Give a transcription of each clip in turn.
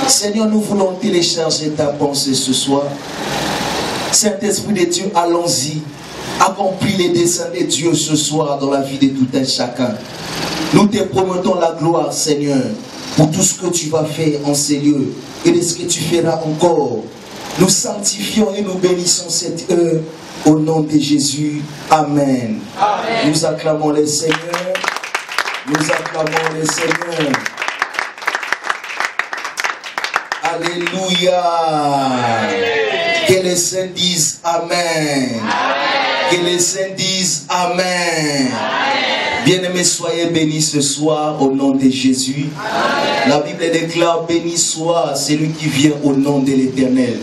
Seigneur, nous voulons télécharger ta pensée ce soir. Saint-Esprit de Dieu, allons-y. Accomplis les desseins de Dieu ce soir dans la vie de tout un chacun. Nous te promettons la gloire, Seigneur, pour tout ce que tu vas faire en ces lieux et de ce que tu feras encore. Nous sanctifions et nous bénissons cette heure au nom de Jésus. Amen. Amen. Nous acclamons le Seigneur. Nous acclamons le Seigneur. Alléluia. Amen. Que les saints disent Amen. Amen. Que les saints disent Amen. Bien-aimés, soyez bénis ce soir au nom de Jésus. Amen. La Bible déclare: béni soit celui qui vient au nom de l'Éternel.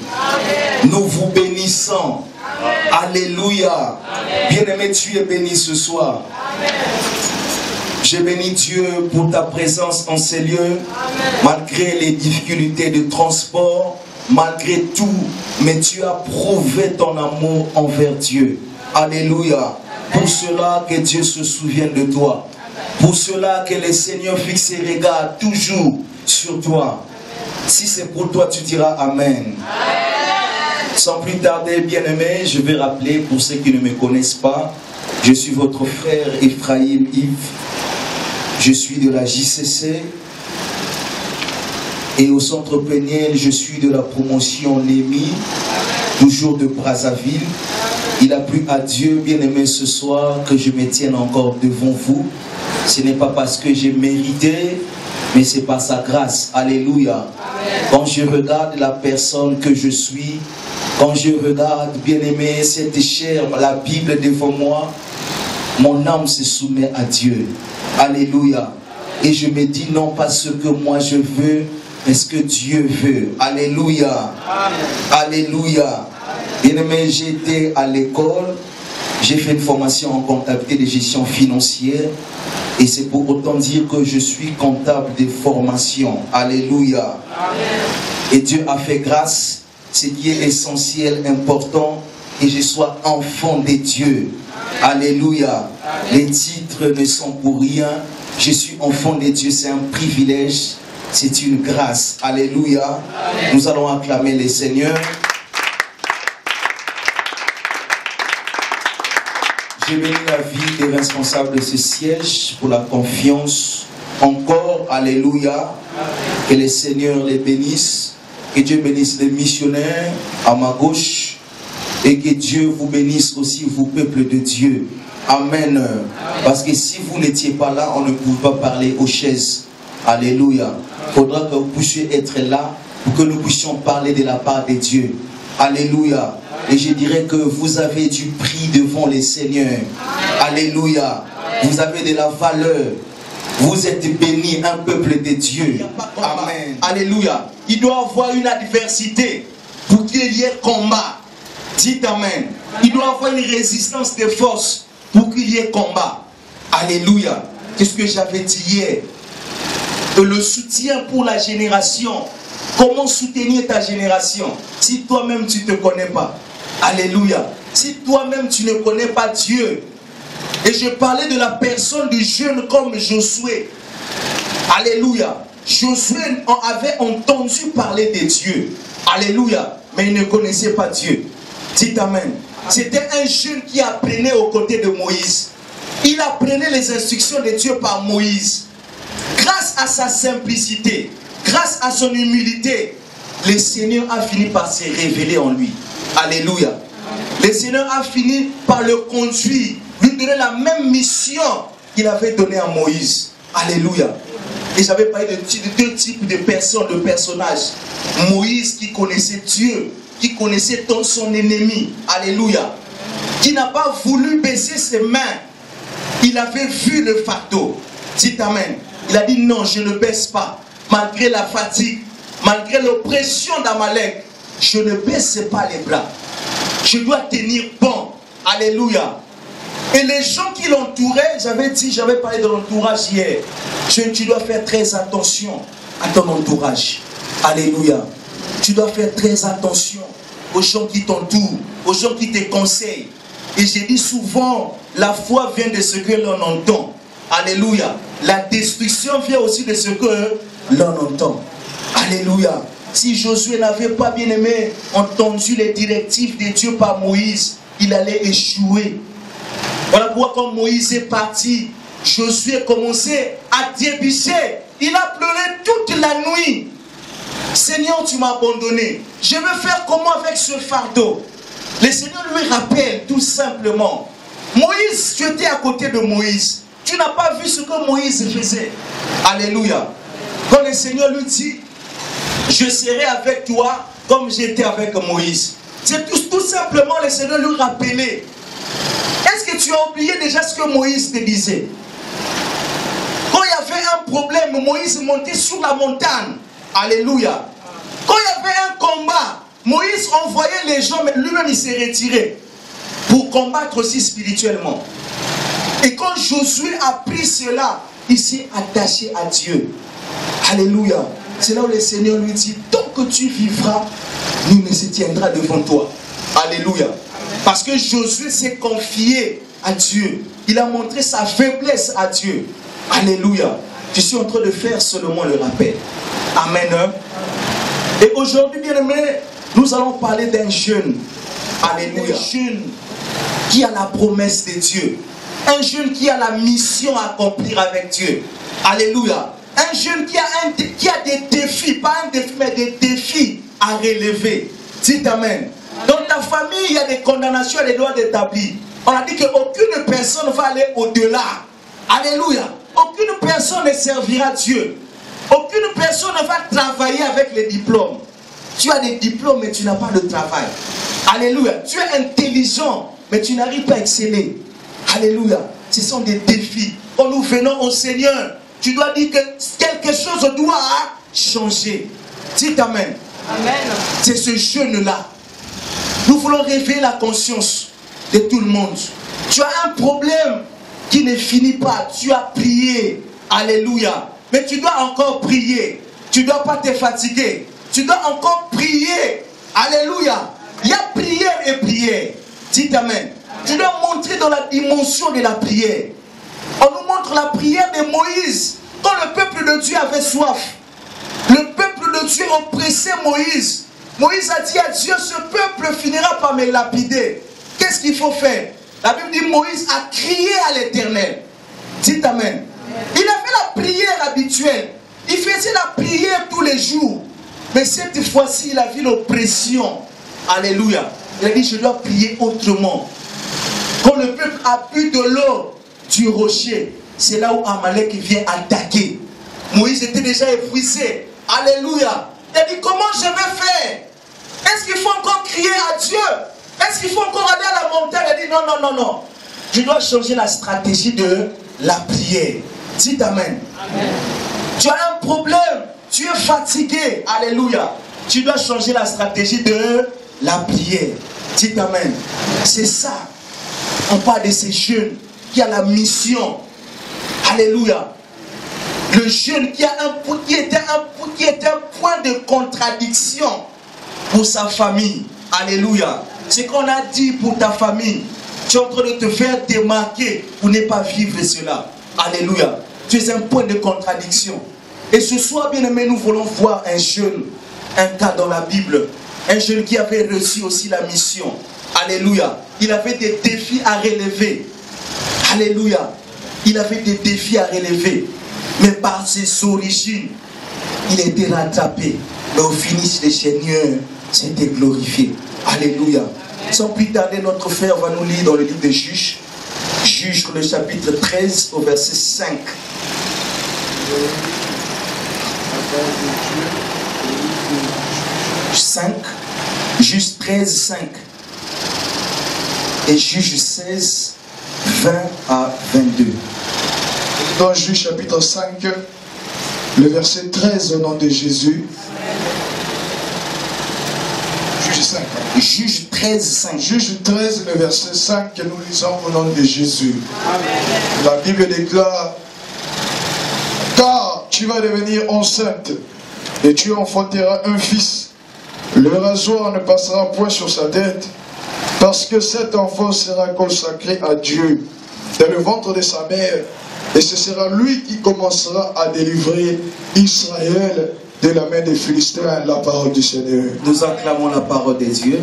Nous vous bénissons. Amen. Alléluia. Bien-aimé, tu es béni ce soir. Amen. Je bénis Dieu pour ta présence en ces lieux. Amen. Malgré les difficultés de transport, malgré tout, mais tu as prouvé ton amour envers Dieu. Alléluia. Amen. Pour cela que Dieu se souvienne de toi. Amen. Pour cela que le Seigneur fixe ses regards toujours sur toi. Si c'est pour toi, tu diras Amen. Amen. Sans plus tarder, bien-aimés, je vais rappeler pour ceux qui ne me connaissent pas, je suis votre frère Ephraim Yves. Je suis de la JCC et au centre Peniel, je suis de la promotion Némi, toujours de Brazzaville. Il a plu à Dieu, bien-aimé, ce soir que je me tienne encore devant vous. Ce n'est pas parce que j'ai mérité, mais c'est par sa grâce. Alléluia. Quand je regarde la personne que je suis, quand je regarde, bien-aimé, cette chair, la Bible devant moi, mon âme se soumet à Dieu. Alléluia. Et je me dis non pas ce que moi je veux, mais ce que Dieu veut. Alléluia. Amen. Alléluia. Bien-aimé, j'étais à l'école, j'ai fait une formation en comptabilité de gestion financière. Et c'est pour autant dire que je suis comptable de formation. Alléluia. Amen. Et Dieu a fait grâce, ce qui est essentiel, important, et je sois enfant de Dieu. Alléluia. Les titres ne sont pour rien. Je suis enfant de Dieu, c'est un privilège, c'est une grâce. Alléluia. Nous allons acclamer le Seigneur. Je bénis la vie des responsables de ce siège pour la confiance encore. Alléluia. Que le Seigneur les bénisse. Que Dieu bénisse les missionnaires à ma gauche. Et que Dieu vous bénisse aussi, vous, peuple de Dieu. Amen. Parce que si vous n'étiez pas là, on ne pouvait pas parler aux chaises. Alléluia. Il faudra que vous puissiez être là pour que nous puissions parler de la part de Dieu. Alléluia. Et je dirais que vous avez du prix devant les seigneurs. Alléluia. Vous avez de la valeur. Vous êtes bénis, un peuple de Dieu. Amen. Alléluia. Il doit y avoir une adversité pour qu'il y ait combat. Dites Amen. Il doit y avoir une résistance de force pour qu'il y ait combat. Alléluia. Qu'est-ce que j'avais dit hier? Le soutien pour la génération. Comment soutenir ta génération si toi-même tu ne te connais pas? Alléluia. Si toi-même tu ne connais pas Dieu. Et je parlais de la personne du jeune comme Josué. Alléluia. Josué avait entendu parler de Dieu. Alléluia. Mais il ne connaissait pas Dieu. Dites Amen. C'était un jeune qui apprenait aux côtés de Moïse. Il apprenait les instructions de Dieu par Moïse. Grâce à sa simplicité, grâce à son humilité, le Seigneur a fini par se révéler en lui. Alléluia. Le Seigneur a fini par le conduire, lui donner la même mission qu'il avait donnée à Moïse. Alléluia. Et j'avais parlé de deux types de personnes, de personnages. Moïse qui connaissait Dieu, qui connaissait son ennemi. Alléluia. Qui n'a pas voulu baisser ses mains. Il avait vu le fardeau. Dites Amen. Il a dit non, je ne baisse pas. Malgré la fatigue, malgré l'oppression d'Amalek, je ne baisse pas les bras. Je dois tenir bon. Alléluia. Et les gens qui l'entouraient, j'avais parlé de l'entourage hier. Tu dois faire très attention à ton entourage. Alléluia. Tu dois faire très attention aux gens qui t'entourent, aux gens qui te conseillent. Et j'ai dit souvent, la foi vient de ce que l'on entend. Alléluia. La destruction vient aussi de ce que l'on entend. Alléluia. Si Josué n'avait pas bien aimé, entendu les directives de Dieu par Moïse, il allait échouer. Voilà pourquoi quand Moïse est parti, Josué a commencé à débicher. Il a pleuré toute la nuit. Seigneur, tu m'as abandonné. Je vais faire comment avec ce fardeau? Le Seigneur lui rappelle tout simplement. Moïse, tu étais à côté de Moïse. Tu n'as pas vu ce que Moïse faisait. Alléluia. Quand le Seigneur lui dit, je serai avec toi comme j'étais avec Moïse. C'est tout simplement le Seigneur lui rappeler. Est-ce que tu as oublié déjà ce que Moïse te disait? Quand il y avait un problème, Moïse montait sur la montagne. Alléluia. Quand il y avait un combat, Moïse envoyait les gens, mais lui-même il s'est retiré pour combattre aussi spirituellement. Et quand Josué a pris cela, il s'est attaché à Dieu. Alléluia. C'est là où le Seigneur lui dit, tant que tu vivras, nous ne se tiendra devant toi. Alléluia. Parce que Josué s'est confié à Dieu. Il a montré sa faiblesse à Dieu. Alléluia. Je suis en train de faire seulement le rappel. Amen. Et aujourd'hui, bien aimé, nous allons parler d'un jeune. Alléluia. Un jeune qui a la promesse de Dieu. Un jeune qui a la mission à accomplir avec Dieu. Alléluia. Un jeune qui a des défis, pas un défi, mais des défis à relever. Dites Amen. Dans ta famille, il y a des condamnations et des droits d'établir. On a dit qu'aucune personne ne va aller au-delà. Alléluia. Aucune personne ne servira Dieu. Aucune personne ne va travailler avec les diplômes. Tu as des diplômes, mais tu n'as pas de travail. Alléluia. Tu es intelligent, mais tu n'arrives pas à exceller. Alléluia. Ce sont des défis. Quand nous venons au Seigneur, tu dois dire que quelque chose doit changer. Dites Amen. Amen. C'est ce jeune-là. Nous voulons réveiller la conscience de tout le monde. Tu as un problème qui ne finit pas. Tu as prié. Alléluia. Mais tu dois encore prier. Tu ne dois pas te fatiguer. Tu dois encore prier. Alléluia. Il y a prière et prière. Dites Amen. Tu dois montrer dans la dimension de la prière. On nous montre la prière de Moïse. Quand le peuple de Dieu avait soif, le peuple de Dieu oppressait Moïse. Moïse a dit à Dieu, ce peuple finira par me lapider. Qu'est-ce qu'il faut faire? La Bible dit, Moïse a crié à l'Éternel. Dites Amen. Il a fait la prière habituelle. Il faisait la prière tous les jours. Mais cette fois-ci, il a vu l'oppression. Alléluia. Il a dit, je dois prier autrement. Quand le peuple a bu de l'eau du rocher, c'est là où Amalek vient attaquer. Moïse était déjà épuisé. Alléluia. Il a dit, comment je vais faire? Est-ce qu'il faut encore crier à Dieu? Est-ce qu'il faut encore aller à la montagne? Il a dit, non, non, non, non. Je dois changer la stratégie de la prière. Dites Amen. Amen. Tu as un problème. Tu es fatigué. Alléluia. Tu dois changer la stratégie de la prière. Dites Amen. C'est ça. On parle de ces jeunes qui a la mission. Alléluia. Le jeune qui était un point de contradiction pour sa famille. Alléluia. Ce qu'on a dit pour ta famille, tu es en train de te faire démarquer pour ne pas vivre cela. Alléluia. Tu es un point de contradiction. Et ce soir, bien aimé, nous voulons voir un jeune, un cas dans la Bible. Un jeune qui avait reçu aussi la mission. Alléluia. Il avait des défis à relever. Alléluia. Il avait des défis à relever. Mais par ses origines, il était rattrapé. Mais au finish, le Seigneur s'était glorifié. Alléluia. Sans plus tarder, notre frère va nous lire dans le livre de Juges. Juges, le chapitre 13, au verset 5. Juges 13, 5. Et Juges 16, 20 à 22. Dans Juges chapitre 5, le verset 13 au nom de Jésus. Juges 5. Juges 13, 5. Juges 13, le verset 5 que nous lisons au nom de Jésus. Amen. La Bible déclare: car tu vas devenir enceinte et tu enfanteras un fils. Le rasoir ne passera point sur sa tête, parce que cet enfant sera consacré à Dieu dans le ventre de sa mère, et ce sera lui qui commencera à délivrer Israël de la main des Philistins. La parole du Seigneur. Nous acclamons la parole de Dieu.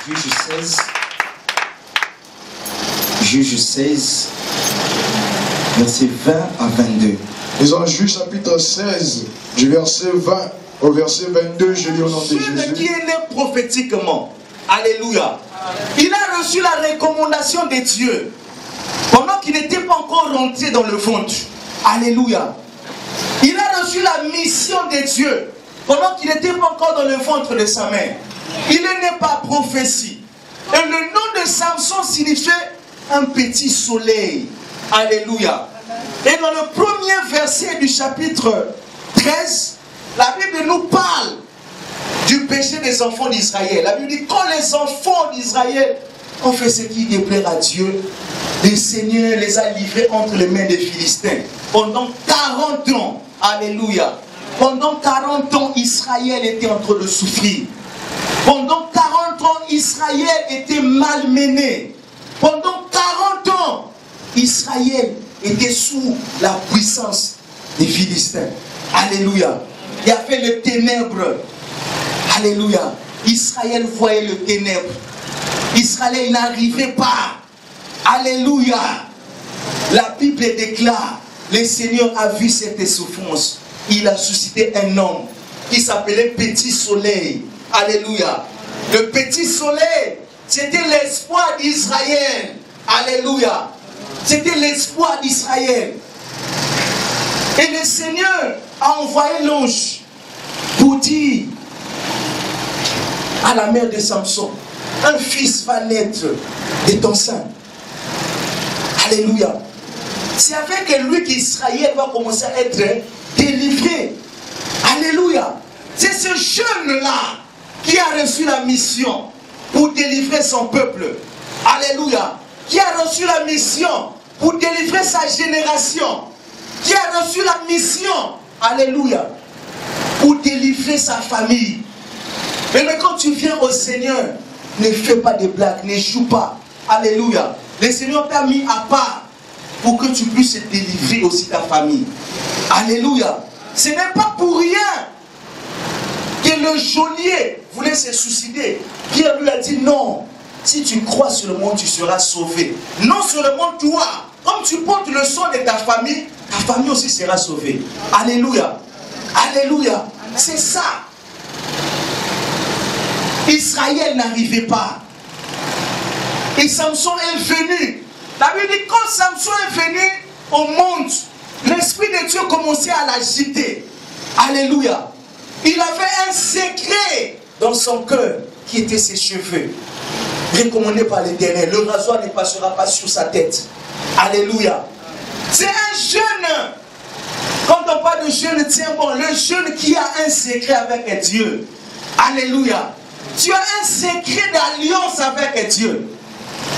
Juge 16. Juge 16, verset 20 à 22. Ils ont Juge chapitre 16, du verset 20 au verset 22, je lis au nom de Jésus. Celui qui est né prophétiquement, alléluia, il a reçu la recommandation de Dieu pendant qu'il n'était pas encore rentré dans le ventre. Alléluia. Il a reçu la mission de Dieu pendant qu'il n'était pas encore dans le ventre de sa mère. Il est né par prophétie. Et le nom de Samson signifiait un petit soleil. Alléluia. Et dans le premier verset du chapitre 13, la Bible nous parle du péché des enfants d'Israël. La Bible dit, quand les enfants d'Israël ont fait ce qui déplaît à Dieu, le Seigneur les a livrés entre les mains des Philistins. Pendant 40 ans, alléluia. Pendant 40 ans, Israël était en train de souffrir. Pendant 40 ans, Israël était malmené. Pendant 40 ans, Israël était sous la puissance des Philistins. Alléluia. Il y avait les ténèbres. Alléluia. Israël voyait le ténèbre. Israël n'arrivait pas. Alléluia. La Bible déclare, le Seigneur a vu cette souffrance. Il a suscité un homme qui s'appelait Petit Soleil. Alléluia. Le Petit Soleil, c'était l'espoir d'Israël. Alléluia. C'était l'espoir d'Israël. Et le Seigneur a envoyé l'ange pour dire à la mère de Samson, un fils va naître de ton sein. Alléluia. C'est avec lui qu'Israël va commencer à être délivré. Alléluia. C'est ce jeune-là qui a reçu la mission pour délivrer son peuple. Alléluia. Qui a reçu la mission pour délivrer sa génération. Qui a reçu la mission, alléluia, pour délivrer sa famille. Mais quand tu viens au Seigneur, ne fais pas de blagues, ne joue pas. Alléluia. Le Seigneur t'a mis à part pour que tu puisses délivrer aussi ta famille. Alléluia. Ce n'est pas pour rien que le geôlier voulait se suicider. Pierre lui a dit non. Si tu crois sur le monde, tu seras sauvé. Non seulement toi, comme tu portes le sang de ta famille aussi sera sauvée. Alléluia. Alléluia. C'est ça. Israël n'arrivait pas. Et Samson est venu. La Bible dit quand Samson est venu au monde, l'Esprit de Dieu commençait à l'agiter. Alléluia. Il avait un secret dans son cœur qui était ses cheveux. Recommandé par l'Éternel. Le rasoir ne passera pas sur sa tête. Alléluia. C'est un jeune. Quand on parle de jeune, tiens bon, le jeune qui a un secret avec Dieu. Alléluia. Tu as un secret d'alliance avec Dieu.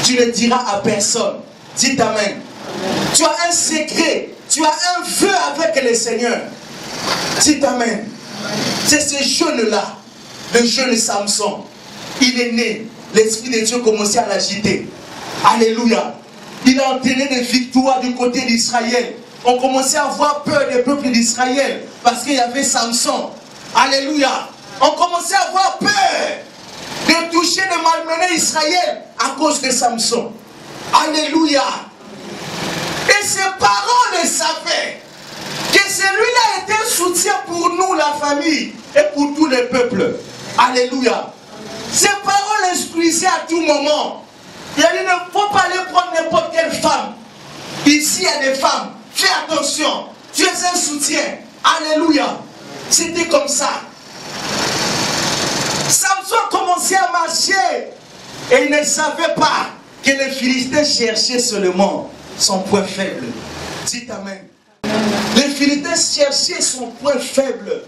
Tu ne diras à personne. Dites Amen. Tu as un secret. Tu as un vœu avec le Seigneur. Dites Amen. C'est ce jeune-là, le jeune Samson. Il est né. L'Esprit de Dieu commençait à l'agiter. Alléluia. Il a entraîné des victoires du côté d'Israël. On commençait à avoir peur des peuples d'Israël parce qu'il y avait Samson. Alléluia. On commençait à avoir peur de toucher, de malmener Israël à cause de Samson. Alléluia. Et ses parents le savaient. Que celui-là était un soutien pour nous, la famille, et pour tous les peuples. Alléluia. Ses parents l'instruisaient à tout moment. Il a dit, il ne faut pas aller prendre n'importe quelle femme. Ici, il y a des femmes. Fais attention. Tu es un soutien. Alléluia. C'était comme ça. Samson commençait à marcher. Et il ne savait pas que les Philistins cherchaient seulement son point faible. Dites Amen. Les Philistins cherchaient son point faible.